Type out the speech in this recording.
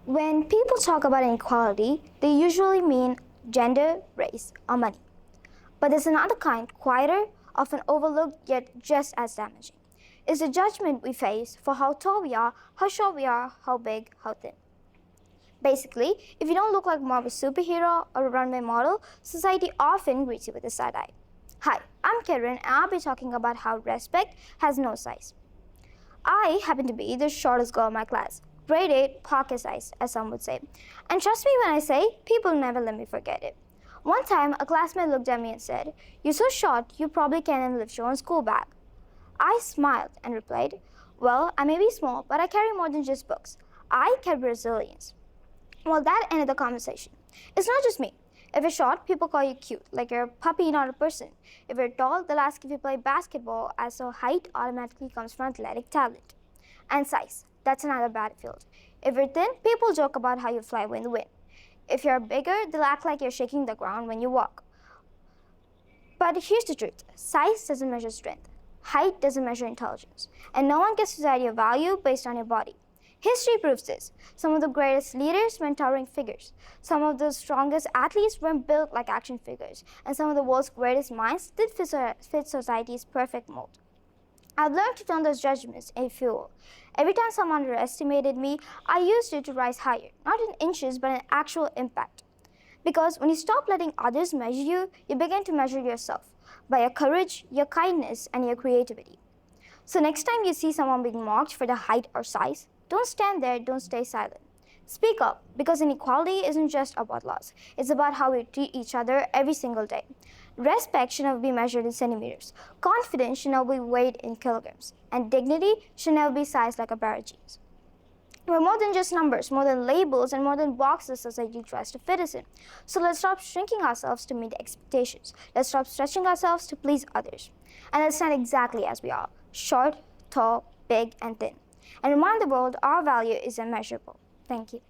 When people talk about inequality, they usually mean gender, race, or money. But there's another kind, quieter, often overlooked, yet just as damaging. It's the judgment we face for how tall we are, how short we are, how big, how thin. Basically, if you don't look like more of a superhero or a runway model, society often greets you with a side eye. Hi, I'm Keren, and I'll be talking about how respect has no size. I happen to be the shortest girl in my class, grade 8 pocket size, as some would say. And trust me when I say, people never let me forget it. One time, a classmate looked at me and said, "You're so short, you probably can't even lift your own school bag." I smiled and replied, "Well, I may be small, but I carry more than just books. I carry resilience." Well, that ended the conversation. It's not just me. If you're short, people call you cute, like you're a puppy, not a person. If you're tall, they'll ask if you play basketball, as so height automatically comes from athletic talent. And size, that's another battlefield. If you're thin, people joke about how you fly in the wind. If you're bigger, they'll act like you're shaking the ground when you walk. But here's the truth. Size doesn't measure strength. Height doesn't measure intelligence. And no one gets to decide your value based on your body. History proves this. Some of the greatest leaders weren't towering figures. Some of the strongest athletes weren't built like action figures. And some of the world's greatest minds did fit society's perfect mold. I've learned to turn those judgments into fuel. Every time someone underestimated me, I used it to rise higher, not in inches, but in actual impact. Because when you stop letting others measure you, you begin to measure yourself by your courage, your kindness, and your creativity. So next time you see someone being mocked for their height or size, don't stand there, don't stay silent. Speak up, because inequality isn't just about laws. It's about how we treat each other every single day. Respect should never be measured in centimeters. Confidence should never be weighed in kilograms. And dignity should never be sized like a pair of jeans. We're more than just numbers, more than labels, and more than boxes society tries to fit us in. So let's stop shrinking ourselves to meet expectations. Let's stop stretching ourselves to please others. And let's stand exactly as we are, short, tall, big, and thin. And remind the world our value is immeasurable. Thank you.